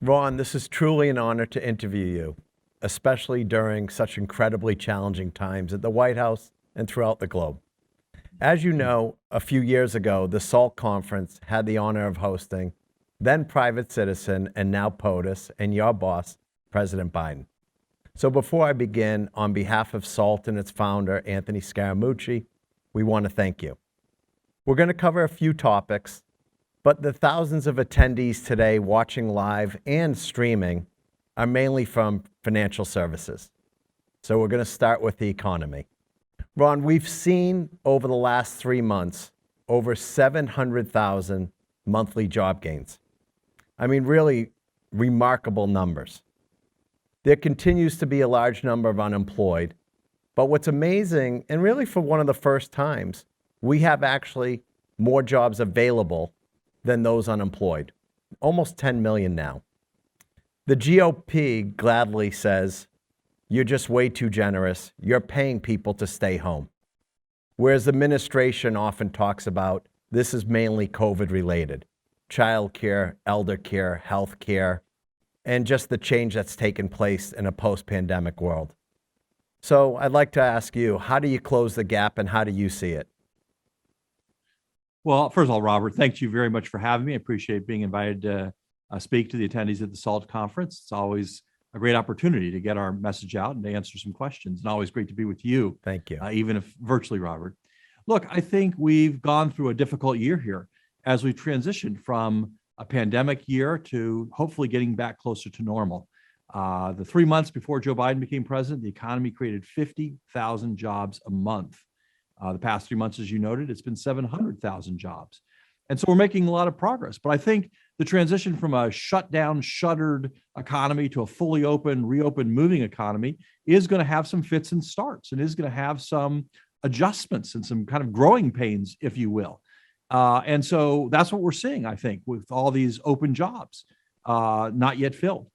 Ron, this is truly an honor to interview you, especially during such incredibly challenging times at the White House and throughout the globe. As you know, a few years ago, the SALT conference had the honor of hosting then Private Citizen and now POTUS and your boss, President Biden. So before I begin, on behalf of SALT and its founder, Anthony Scaramucci, we want to thank you. We're going to cover a few topics, but the thousands of attendees today watching live and streaming are mainly from financial services. So we're going to start with the economy. Ron, we've seen over the last 3 months over 700,000 monthly job gains. I mean, really remarkable numbers. There continues to be a large number of unemployed, but what's amazing, and really for one of the first times, we have actually more jobs available than those unemployed, almost 10 million now. The GOP gladly says, you're just way too generous. You're paying people to stay home. Whereas the administration often talks about this is mainly COVID related, childcare, elder care, health care, and just the change that's taken place in a post-pandemic world. So I'd like to ask you, how do you close the gap and how do you see it? Well, first of all, Robert, thank you very much for having me. I appreciate being invited to speak to the attendees at the SALT conference. It's always a great opportunity to get our message out and to answer some questions, and always great to be with you. Thank you. Even if virtually, Robert. Look, I think we've gone through a difficult year here as we transitioned from a pandemic year to hopefully getting back closer to normal. The 3 months before Joe Biden became president, the economy created 50,000 jobs a month. The past 3 months, as you noted, it's been 700,000 jobs. And so we're making a lot of progress. But I think the transition from a shut down, shuttered economy to a fully open, reopened, moving economy is going to have some fits and starts and is going to have some adjustments and some kind of growing pains, if you will. And so that's what we're seeing, I think, with all these open jobs not yet filled.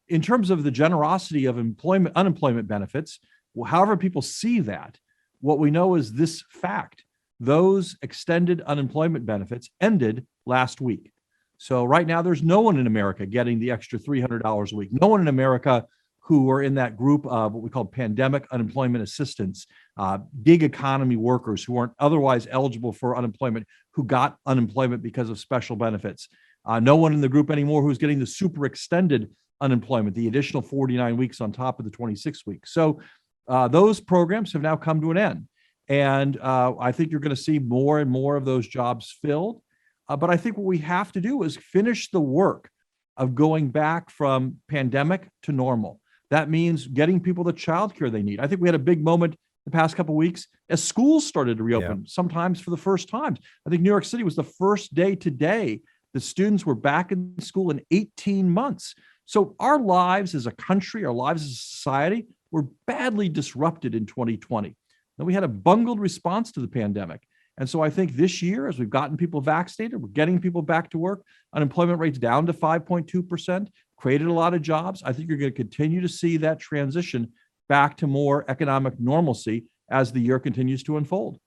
In terms of the generosity of unemployment benefits, however people see that, what we know is this fact. Those extended unemployment benefits ended last week. So right now, there's no one in America getting the extra $300 a week. No one in America who are in that group of what we call pandemic unemployment assistance, gig economy workers who aren't otherwise eligible for unemployment, who got unemployment because of special benefits. No one in the group anymore who's getting the super extended unemployment, the additional 49 weeks on top of the 26 weeks. So those programs have now come to an end. And I think you're going to see more and more of those jobs filled. But I think what we have to do is finish the work of going back from pandemic to normal. That means getting people the childcare they need. I think we had a big moment the past couple of weeks as schools started to reopen, sometimes for the first time. I think New York City was the first day today that students were back in school in 18 months. So our lives as a country, our lives as a society were badly disrupted in 2020. Then we had a bungled response to the pandemic. And so I think this year, as we've gotten people vaccinated, we're getting people back to work, unemployment rates down to 5.2%, created a lot of jobs. I think you're going to continue to see that transition back to more economic normalcy as the year continues to unfold.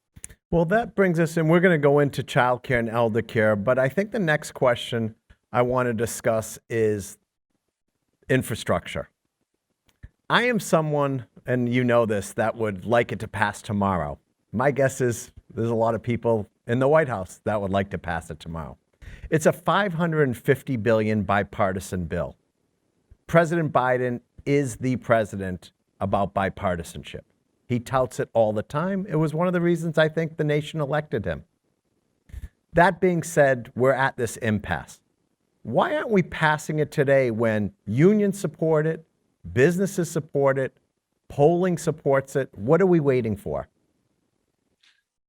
Well, that brings us in. We're going to go into childcare and elder care, but I think the next question I want to discuss is infrastructure. I am someone, and you know this, that would like it to pass tomorrow. My guess is there's a lot of people in the White House that would like to pass it tomorrow. It's a $550 billion bipartisan bill. President Biden is the president about bipartisanship. He touts it all the time. It was one of the reasons I think the nation elected him. That being said, we're at this impasse. Why aren't we passing it today when unions support it, businesses support it, polling supports it? What are we waiting for?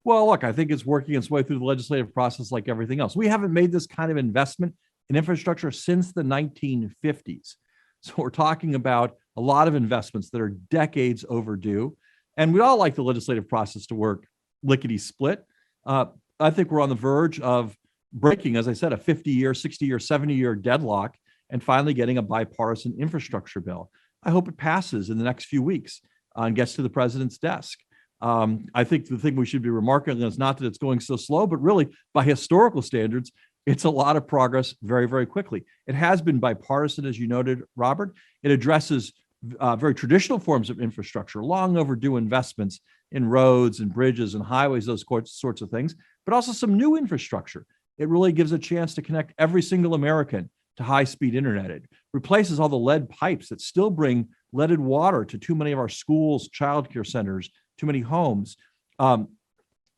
Well, look, I think it's working its way through the legislative process like everything else. We haven't made this kind of investment in infrastructure since the 1950s. So we're talking about a lot of investments that are decades overdue. And we all like the legislative process to work lickety-split. I think we're on the verge of breaking, as I said, a 50-year, 60-year, 70-year deadlock and finally getting a bipartisan infrastructure bill. I hope it passes in the next few weeks and gets to the president's desk. I think the thing we should be remarking on is not that it's going so slow, but really by historical standards, It's a lot of progress very, very quickly. It has been bipartisan, as you noted, Robert. It addresses very traditional forms of infrastructure, long overdue investments in roads and bridges and highways, those sorts of things, but also some new infrastructure. It really gives a chance to connect every single American to high-speed internet. It replaces all the lead pipes that still bring leaded water to too many of our schools, childcare centers, too many homes.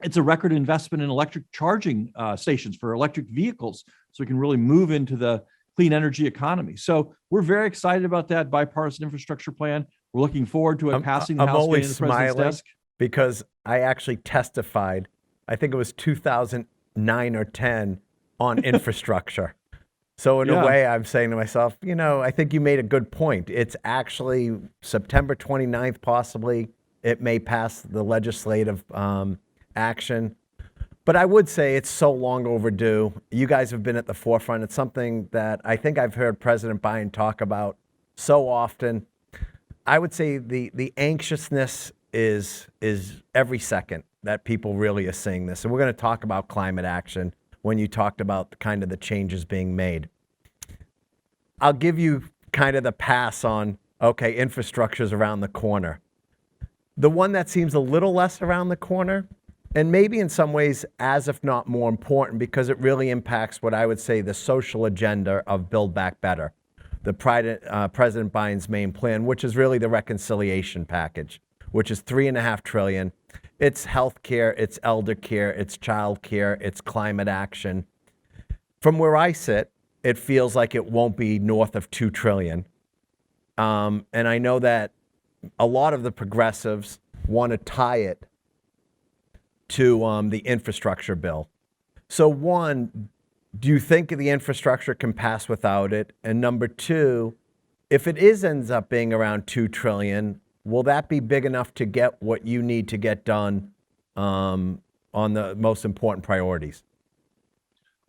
It's a record investment in electric charging stations for electric vehicles, so we can really move into the clean energy economy. So we're very excited about that bipartisan infrastructure plan. We're looking forward to it passing the House only getting to the president's smiling desk. because I actually testified, I think it was 2009 or 10, on infrastructure. So in a way, I'm saying to myself, I think you made a good point. It's actually September 29th, possibly. It may pass the legislative action. But I would say it's so long overdue. You guys have been at the forefront. It's something that I think I've heard President Biden talk about so often. I would say the anxiousness is every second that people really are seeing this. And we're going to talk about climate action when you talked about kind of the changes being made. I'll give you kind of the pass on, okay, infrastructure's around the corner. The one that seems a little less around the corner, and maybe in some ways as if not more important, because it really impacts what I would say the social agenda of Build Back Better, the President Biden's main plan, which is really the reconciliation package, which is $3.5 trillion. It's healthcare, it's elder care, it's child care, it's climate action. From where I sit, it feels like it won't be north of $2 trillion. And I know that a lot of the progressives want to tie it to the infrastructure bill. So one, do you think the infrastructure can pass without it? And number two, if it ends up being around $2 trillion, will that be big enough to get what you need to get done on the most important priorities?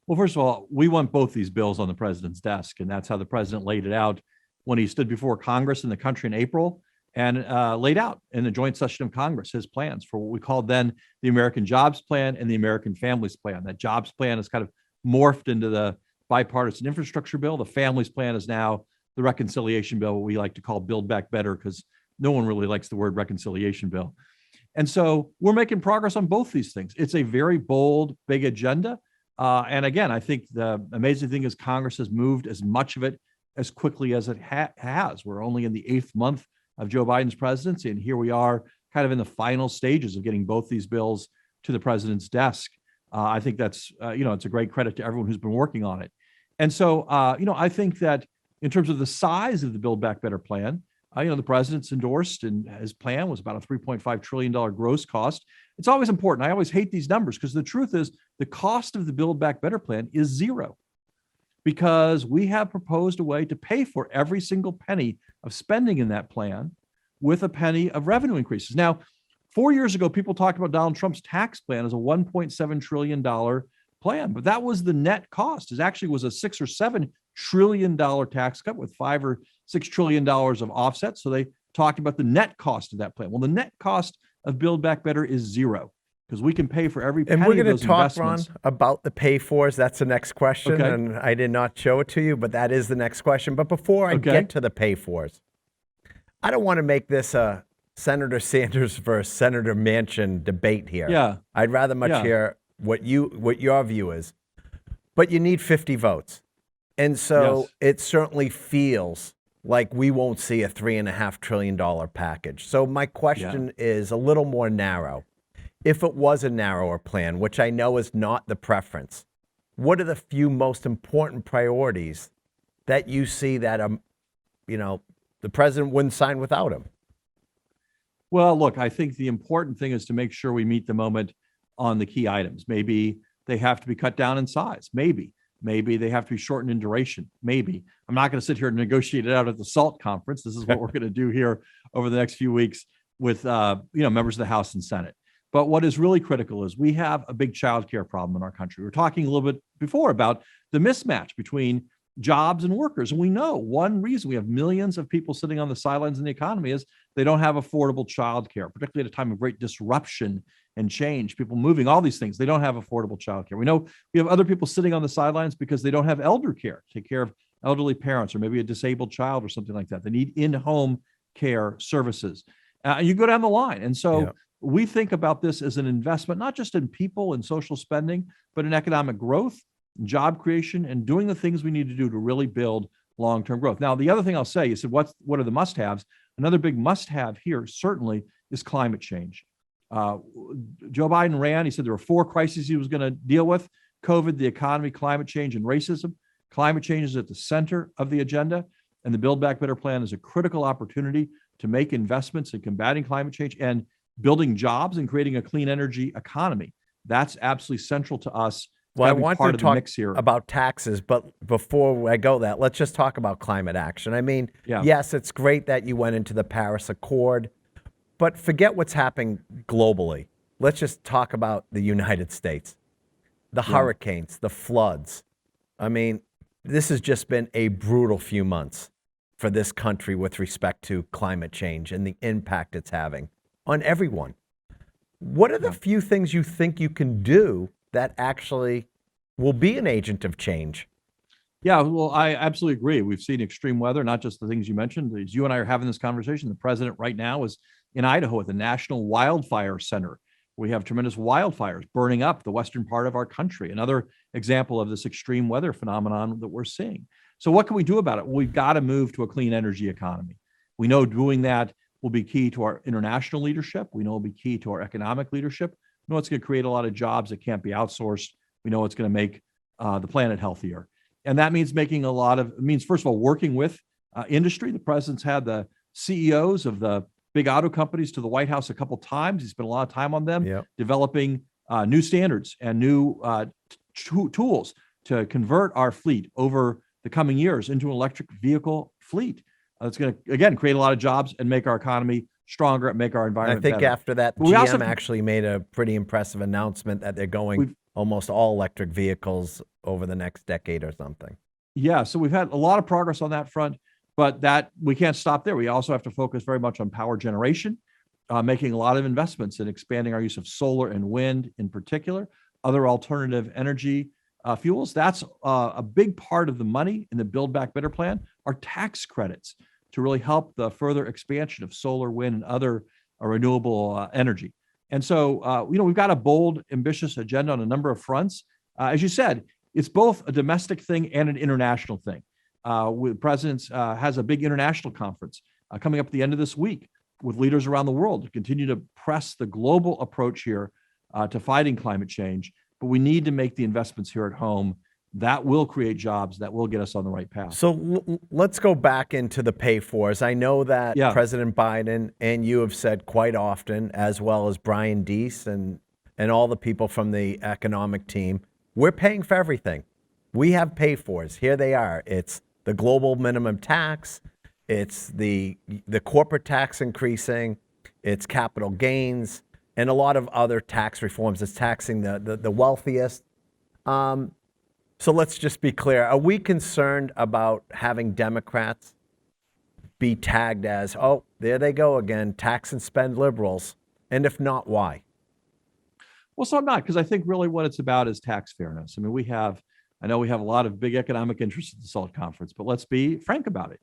Well, first of all, we want both these bills on the president's desk, and that's how the president laid it out when he stood before Congress and the country in April and laid out in the joint session of Congress his plans for what we called then the American Jobs Plan and the American Families Plan. That Jobs Plan has kind of morphed into the bipartisan infrastructure bill. The Families Plan is now the reconciliation bill, what we like to call Build Back Better, because no one really likes the word reconciliation bill. And so we're making progress on both these things. It's a very bold, big agenda. And again, I think the amazing thing is Congress has moved as much of it as quickly as it has. We're only in the 8th month of Joe Biden's presidency, and here we are kind of in the final stages of getting both these bills to the president's desk. I think that's, it's a great credit to everyone who's been working on it. And so, I think that in terms of the size of the Build Back Better plan, the president's endorsed, and his plan was about a $3.5 trillion gross cost. It's always important. I always hate these numbers because the truth is the cost of the Build Back Better plan is zero, because we have proposed a way to pay for every single penny of spending in that plan with a penny of revenue increases. Now, 4 years ago, people talked about Donald Trump's tax plan as a $1.7 trillion plan, but that was the net cost. It actually was a $6 or $7 trillion tax cut with $5 or $6 trillion of offsets. So they talked about the net cost of that plan. Well, the net cost of Build Back Better is zero, because we can pay for every penny and we're of going those to talk, investments. Ron, about the pay-fors. That's the next question, Okay. and I did not show it to you, but that is the next question. But before I get to the pay-fors, I don't want to make this a Senator Sanders versus Senator Manchin debate here. Yeah. I'd rather much hear what your view is. But you need 50 votes. And so it certainly feels like we won't see a $3.5 trillion package. So my question is a little more narrow. If it was a narrower plan, which I know is not the preference, what are the few most important priorities that you see that the president wouldn't sign without him? Well, look, I think the important thing is to make sure we meet the moment on the key items. Maybe they have to be cut down in size. Maybe they have to be shortened in duration. Maybe. I'm not going to sit here and negotiate it out at the SALT conference. This is what we're going to do here over the next few weeks with members of the House and Senate. But what is really critical is we have a big childcare problem in our country. We were talking a little bit before about the mismatch between jobs and workers. And we know one reason we have millions of people sitting on the sidelines in the economy is they don't have affordable childcare, particularly at a time of great disruption and change, people moving, all these things. They don't have affordable childcare. We know we have other people sitting on the sidelines because they don't have elder care, take care of elderly parents or maybe a disabled child or something like that. They need in-home care services. You go down the line. And so Yeah. we think about this as an investment, not just in people and social spending, but in economic growth, job creation, and doing the things we need to do to really build long-term growth. Now, the other thing I'll say, you said, what are the must-haves? Another big must-have here certainly is climate change. Joe Biden ran, he said there were 4 crises he was going to deal with: COVID, the economy, climate change, and racism. Climate change is at the center of the agenda, and the Build Back Better plan is a critical opportunity to make investments in combating climate change and building jobs and creating a clean energy economy. That's absolutely central to us. Well, I want to talk here about taxes, but before I go that, let's just talk about climate action. I mean, yes, it's great that you went into the Paris Accord, but forget what's happening globally. Let's just talk about the United States, the hurricanes, the floods. I mean, this has just been a brutal few months for this country with respect to climate change and the impact it's having on everyone. What are the few things you think you can do that actually will be an agent of change? Yeah, well, I absolutely agree. We've seen extreme weather, not just the things you mentioned. As you and I are having this conversation, the president right now is in Idaho at the National Wildfire Center. We have tremendous wildfires burning up the western part of our country. Another example of this extreme weather phenomenon that we're seeing. So what can we do about it? Well, we've got to move to a clean energy economy. We know doing that will be key to our international leadership. We know it'll be key to our economic leadership. We know it's going to create a lot of jobs that can't be outsourced. We know it's going to make the planet healthier. And that means first of all, working with industry. The president's had the CEOs of the big auto companies to the White House a couple times. He spent a lot of time on them, developing new standards and new tools to convert our fleet over the coming years into an electric vehicle fleet. That's going to, again, create a lot of jobs and make our economy stronger and make our environment better. I think after that, GM actually made a pretty impressive announcement that they're going almost all electric vehicles over the next decade or something. Yeah, so we've had a lot of progress on that front, but that we can't stop there. We also have to focus very much on power generation, making a lot of investments in expanding our use of solar and wind in particular, other alternative energy fuels. That's a big part of the money in the Build Back Better plan are tax credits to really help the further expansion of solar, wind, and other renewable energy. And so, we've got a bold, ambitious agenda on a number of fronts. As you said, it's both a domestic thing and an international thing. The president has a big international conference coming up at the end of this week with leaders around the world to continue to press the global approach here to fighting climate change. But we need to make the investments here at home that will create jobs, that will get us on the right path. So let's go back into the pay-fors. I know that President Biden and you have said quite often, as well as Brian Deese and all the people from the economic team, we're paying for everything. We have pay-fors. Here they are. It's the global minimum tax. It's the corporate tax increasing. It's capital gains and a lot of other tax reforms. It's taxing the wealthiest. So let's just be clear. Are we concerned about having Democrats be tagged as, oh, there they go again, tax and spend liberals? And if not, why? Well, so I'm not, because I think really what it's about is tax fairness. I mean, I know we have a lot of big economic interests at the SALT conference, but let's be frank about it.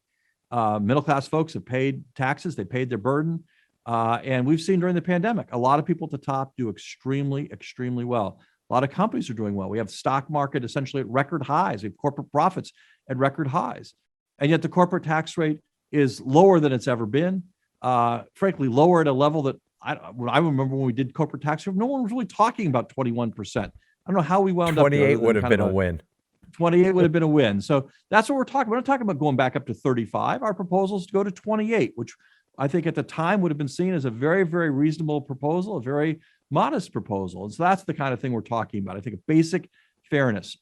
Middle-class folks have paid taxes, they paid their burden. And we've seen during the pandemic, a lot of people at the top do extremely, extremely well. A lot of companies are doing well. We have the stock market essentially at record highs. We have corporate profits at record highs. And yet the corporate tax rate is lower than it's ever been. Frankly, lower at a level that I remember when we did corporate tax reform, no one was really talking about 21%. I don't know how we wound up. 28 would have been a win. 28 would have been a win. So that's what we're talking about. We're not talking about going back up to 35. Our proposal is to go to 28, which I think at the time would have been seen as a very, very reasonable proposal, a very modest proposal. And so that's the kind of thing we're talking about. I think a basic fairness.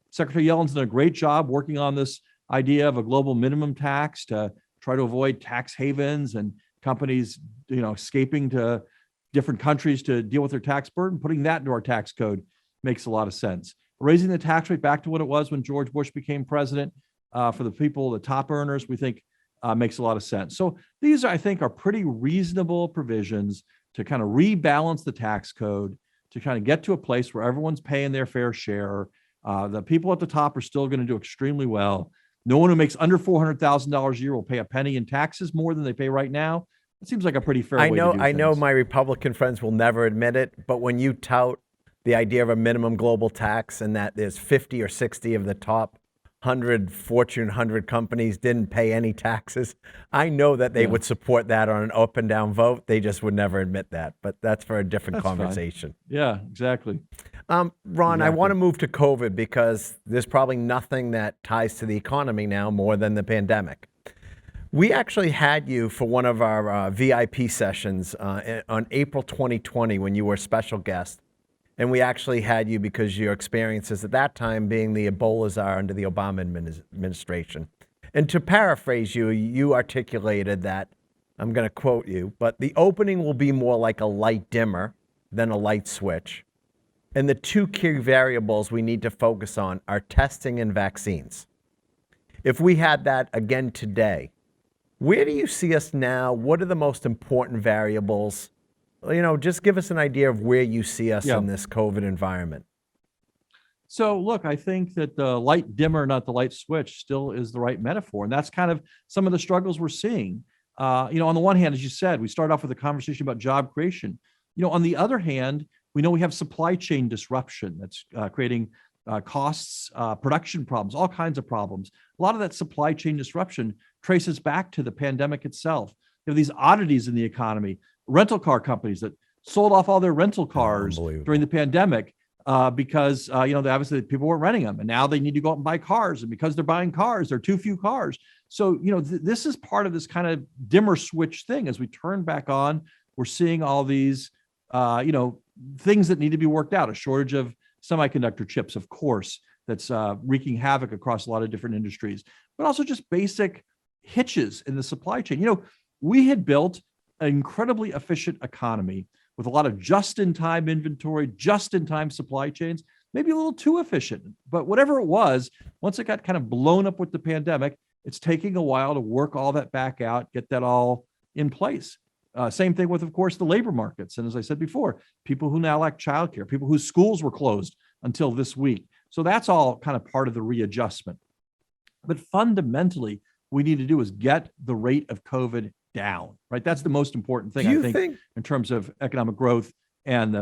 Secretary Yellen's done a great job working on this idea of a global minimum tax to try to avoid tax havens and companies, escaping to different countries to deal with their tax burden. Putting that into our tax code makes a lot of sense. Raising the tax rate back to what it was when George Bush became president for the people, the top earners, we think makes a lot of sense. So these, I think, are pretty reasonable provisions to kind of rebalance the tax code, to kind of get to a place where everyone's paying their fair share. The people at the top are still going to do extremely well. No one who makes under $400,000 a year will pay a penny in taxes more than they pay right now. It seems like a pretty fair way to do things. I know my Republican friends will never admit it, but when you tout the idea of a minimum global tax and that there's 50 or 60 of the top 100 Fortune 100 companies didn't pay any taxes, I know that they would support that on an up and down vote. They just would never admit that, but that's for a different conversation. Fine. Yeah, exactly. Ron, I want to move to COVID because there's probably nothing that ties to the economy now more than the pandemic. We actually had you for one of our VIP sessions on April 2020 when you were a special guest. And we actually had you because your experiences at that time being the Ebola czar under the Obama administration. And to paraphrase you, you articulated that, I'm going to quote you, but the opening will be more like a light dimmer than a light switch. And the two key variables we need to focus on are testing and vaccines. If we had that again today, where do you see us now? What are the most important variables? You know, just give us an idea of where you see us in this COVID environment. So look, I think that the light dimmer, not the light switch, still is the right metaphor. And that's kind of some of the struggles we're seeing. On the one hand, as you said, we start off with a conversation about job creation. On the other hand, we know we have supply chain disruption that's creating costs, production problems, all kinds of problems. A lot of that supply chain disruption traces back to the pandemic itself. You have these oddities in the economy, rental car companies that sold off all their rental cars during the pandemic because obviously people weren't renting them, and now they need to go out and buy cars, and because they're buying cars, there are too few cars. So this is part of this kind of dimmer switch thing. As we turn back on, we're seeing all these things that need to be worked out. A shortage of semiconductor chips, of course, that's wreaking havoc across a lot of different industries, but also just basic hitches in the supply chain. We had built an incredibly efficient economy with a lot of just-in-time inventory, just-in-time supply chains, maybe a little too efficient. But whatever it was, once it got kind of blown up with the pandemic, it's taking a while to work all that back out, get that all in place. Same thing with, of course, the labor markets. And as I said before, people who now lack childcare, people whose schools were closed until this week. So that's all kind of part of the readjustment. But fundamentally, what we need to do is get the rate of COVID down, right? That's the most important thing, I think, in terms of economic growth and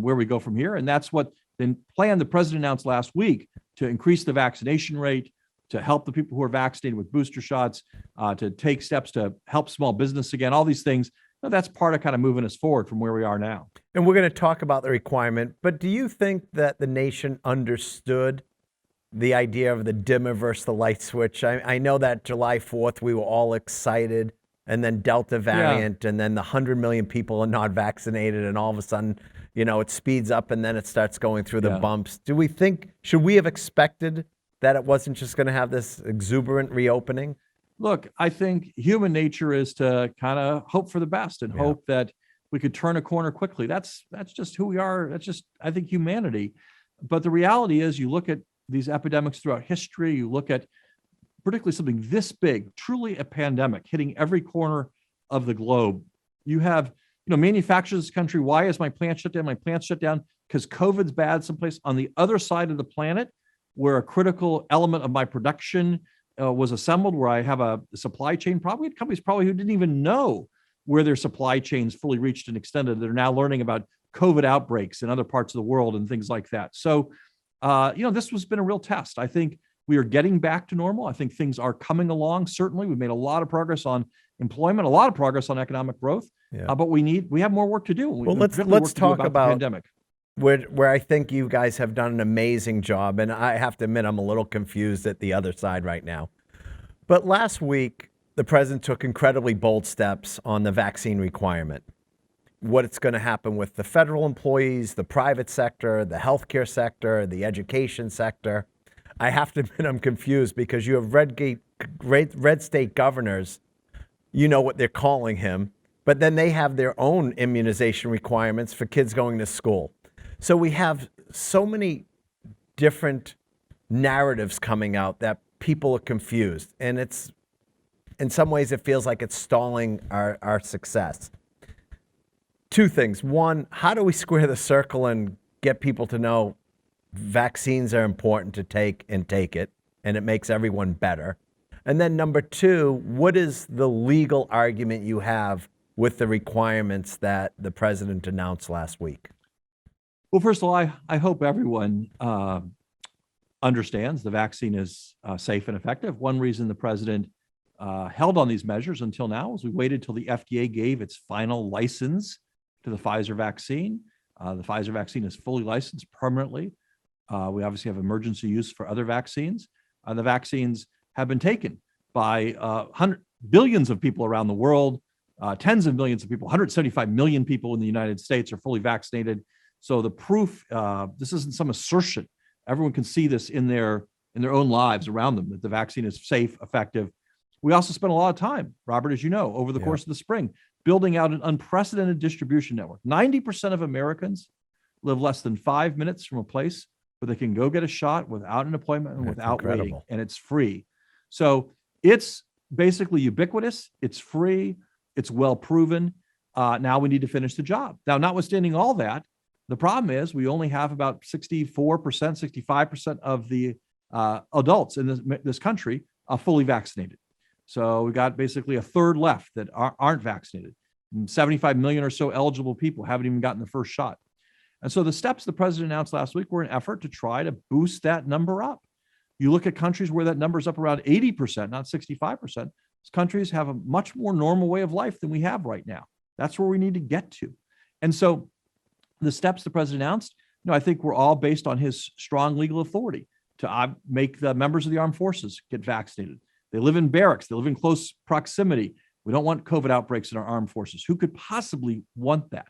where we go from here. And that's what the plan the president announced last week to increase the vaccination rate, to help the people who are vaccinated with booster shots, to take steps to help small business again, all these things. That's part of kind of moving us forward from where we are now. And we're going to talk about the requirement, but do you think that the nation understood the idea of the dimmer versus the light switch? I know that July 4th, we were all excited, and then Delta variant, and then the 100 million people are not vaccinated, and all of a sudden, it speeds up and then it starts going through the bumps. Should we have expected that it wasn't just going to have this exuberant reopening? Look, I think human nature is to kind of hope for the best and hope that we could turn a corner quickly. That's just who we are. That's just, I think, humanity. But the reality is, you look at these epidemics throughout history, you look at particularly something this big, truly a pandemic hitting every corner of the globe. You have, manufacturers in this country. Why is my plant shut down? My plant shut down because COVID's bad someplace on the other side of the planet, where a critical element of my production was assembled, where I have a supply chain problem. We had companies probably who didn't even know where their supply chains fully reached and extended. They're now learning about COVID outbreaks in other parts of the world and things like that. So, this has been a real test. I think we are getting back to normal. I think things are coming along. Certainly, we've made a lot of progress on employment, a lot of progress on economic growth, but we have more work to do. Well, let's talk about the pandemic. Where I think you guys have done an amazing job, and I have to admit I'm a little confused at the other side right now. But last week, the president took incredibly bold steps on the vaccine requirement. What's going to happen with the federal employees, the private sector, the healthcare sector, the education sector. I have to admit I'm confused because you have red state governors, what they're calling him, but then they have their own immunization requirements for kids going to school. So we have so many different narratives coming out that people are confused. And it's, in some ways, it feels like it's stalling our success. Two things. One, how do we square the circle and get people to know vaccines are important to take and take it, and it makes everyone better? And then number two, what is the legal argument you have with the requirements that the president announced last week? Well, first of all, I hope everyone understands the vaccine is safe and effective. One reason the president held on these measures until now is we waited till the FDA gave its final license to the Pfizer vaccine. The Pfizer vaccine is fully licensed permanently. We obviously have emergency use for other vaccines. The vaccines have been taken by billions of people around the world, tens of millions of people, 175 million people in the United States are fully vaccinated. So the proof, this isn't some assertion. Everyone can see this in their own lives around them, that the vaccine is safe, effective. We also spent a lot of time, Robert, as you know, over the course of the spring, building out an unprecedented distribution network. 90% of Americans live less than 5 minutes from a place where they can go get a shot without an appointment and without waiting, and it's free. So it's basically ubiquitous, it's free, it's well proven. Now we need to finish the job. Now, notwithstanding all that, the problem is we only have about 64%, 65% of the adults in this country fully vaccinated. So we got basically a third left that aren't vaccinated. 75 million or so eligible people haven't even gotten the first shot. And so the steps the president announced last week were an effort to try to boost that number up. You look at countries where that number is up around 80%, not 65%. Those countries have a much more normal way of life than we have right now. That's where we need to get to. And so the steps the president announced, I think were all based on his strong legal authority to make the members of the armed forces get vaccinated. They live in barracks. They live in close proximity. We don't want COVID outbreaks in our armed forces. Who could possibly want that?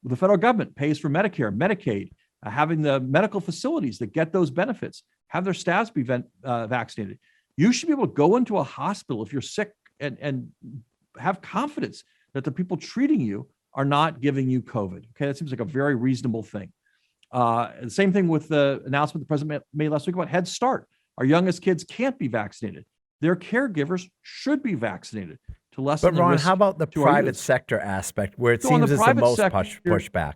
The federal government pays for Medicare, Medicaid, having the medical facilities that get those benefits, have their staffs be vaccinated. You should be able to go into a hospital if you're sick and have confidence that the people treating you are not giving you COVID. Okay, that seems like a very reasonable thing. The same thing with the announcement the president made last week about Head Start. Our youngest kids can't be vaccinated. Their caregivers should be vaccinated to lessen the risk. But Ron, how about the private sector aspect where it seems is the most pushback?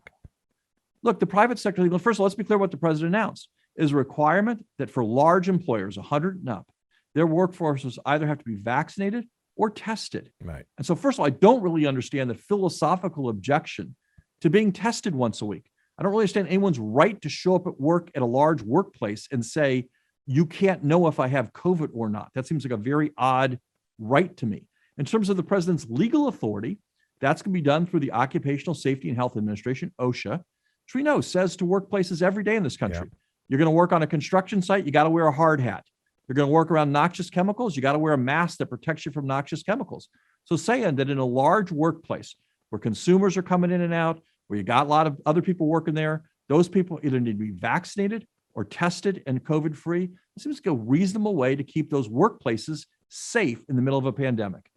Look, the private sector, first of all, let's be clear what the president announced is a requirement that for large employers, 100 and up, their workforces either have to be vaccinated or tested. Right. And so first of all, I don't really understand the philosophical objection to being tested once a week. I don't really understand anyone's right to show up at work at a large workplace and say, you can't know if I have COVID or not. That seems like a very odd right to me. In terms of the president's legal authority, that's going to be done through the Occupational Safety and Health Administration, OSHA, which we know says to workplaces every day in this country. Yeah. You're going to work on a construction site, you got to wear a hard hat. You're going to work around noxious chemicals, you got to wear a mask that protects you from noxious chemicals. So saying that in a large workplace where consumers are coming in and out, where you got a lot of other people working there, those people either need to be vaccinated or tested and COVID-free. It seems like a reasonable way to keep those workplaces safe in the middle of a pandemic.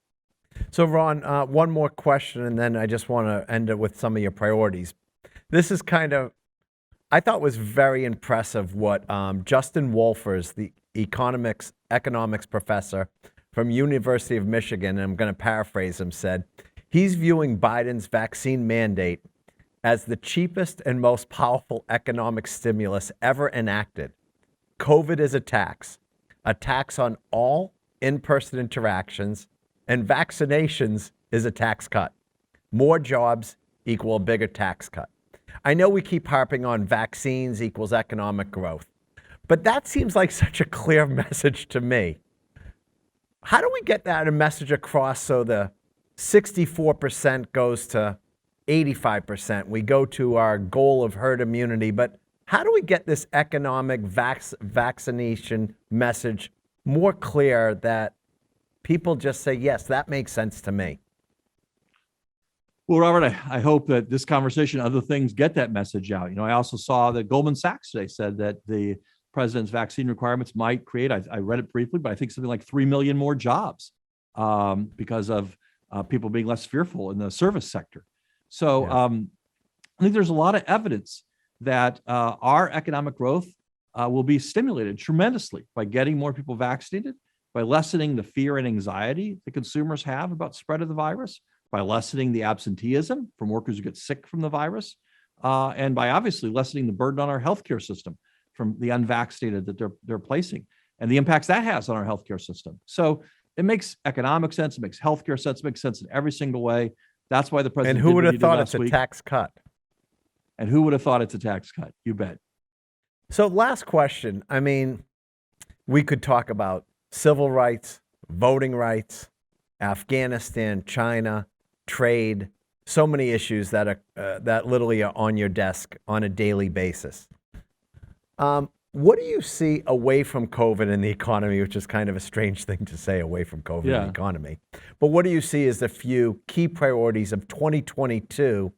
So Ron, one more question, and then I just want to end it with some of your priorities. This is I thought was very impressive what Justin Wolfers, the economics professor from University of Michigan, and I'm going to paraphrase him, said, he's viewing Biden's vaccine mandate as the cheapest and most powerful economic stimulus ever enacted. COVID is a tax on all in-person interactions, and vaccinations is a tax cut. More jobs equal a bigger tax cut. I know we keep harping on vaccines equals economic growth, but that seems like such a clear message to me. How do we get that message across so the 64% goes to 85%? We go to our goal of herd immunity, but how do we get this economic vaccination message more clear that people just say, yes, that makes sense to me? Well, Robert, I hope that this conversation, other things get that message out. I also saw that Goldman Sachs today said that the president's vaccine requirements might create, I read it briefly, but I think something like 3 million more jobs because of people being less fearful in the service sector. So I think there's a lot of evidence that our economic growth will be stimulated tremendously by getting more people vaccinated, by lessening the fear and anxiety that consumers have about spread of the virus, by lessening the absenteeism from workers who get sick from the virus, and by obviously lessening the burden on our healthcare system from the unvaccinated that they're placing, and the impacts that has on our healthcare system. So it makes economic sense, it makes healthcare sense, it makes sense in every single way. That's why the president. And who did would what have he did thought last it's a week. tax cut? And who would have thought it's a tax cut? You bet. So last question. I mean, we could talk about civil rights, voting rights, Afghanistan, China, trade, so many issues that are that literally are on your desk on a daily basis. What do you see away from COVID in the economy, which is kind of a strange thing to say, away from COVID in the economy? But what do you see as the few key priorities of 2022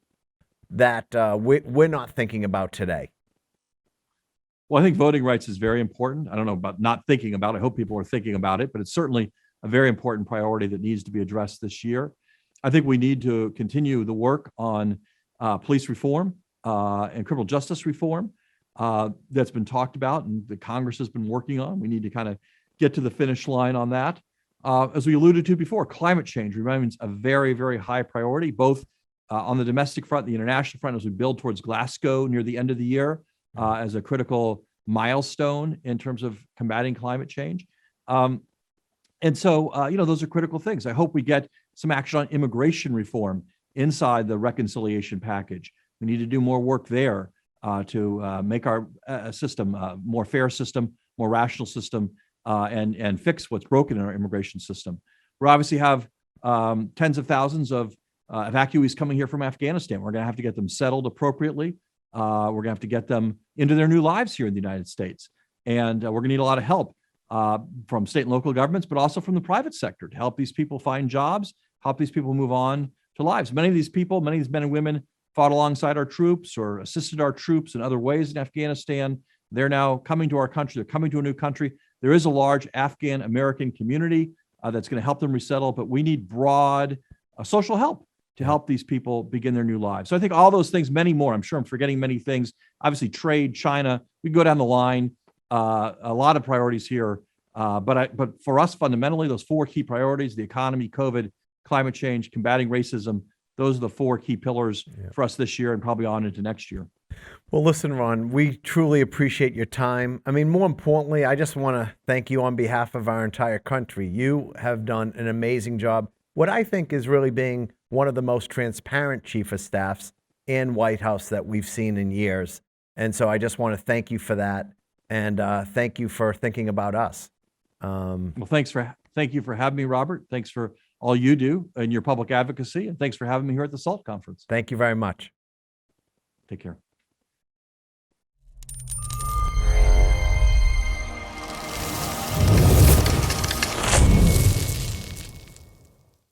that we're not thinking about today? Well, I think voting rights is very important. I don't know about not thinking about it. I hope people are thinking about it, but it's certainly a very important priority that needs to be addressed this year. I think we need to continue the work on police reform and criminal justice reform that's been talked about and the Congress has been working on. We need to kind of get to the finish line on that. As we alluded to before, climate change remains a very, very high priority, both on the domestic front, the international front, as we build towards Glasgow near the end of the year as a critical milestone in terms of combating climate change. And so, those are critical things. I hope we get some action on immigration reform inside the reconciliation package. We need to do more work there to make our system a more fair system, more rational system, and fix what's broken in our immigration system. We obviously have tens of thousands of evacuees coming here from Afghanistan. We're going to have to get them settled appropriately. We're going to have to get them into their new lives here in the United States. And we're going to need a lot of help from state and local governments, but also from the private sector to help these people find jobs, help these people move on to lives. Many of these people, many of these men and women fought alongside our troops or assisted our troops in other ways in Afghanistan. They're now coming to our country. They're coming to a new country. There is a large Afghan American community that's going to help them resettle, but we need broad social help to help these people begin their new lives. So I think all those things, many more, I'm sure I'm forgetting many things, obviously trade, China, we go down the line, a lot of priorities here. But for us, fundamentally, those four key priorities, the economy, COVID, climate change, combating racism, those are the four key pillars for us this year and probably on into next year. Well, listen, Ron, we truly appreciate your time. I mean, more importantly, I just want to thank you on behalf of our entire country. You have done an amazing job. What I think is really being one of the most transparent chief of staffs in White House that we've seen in years. And so I just want to thank you for that. And thank you for thinking about us. Well, thank you for having me, Robert. Thanks for all you do in your public advocacy. And thanks for having me here at the SALT conference. Thank you very much. Take care.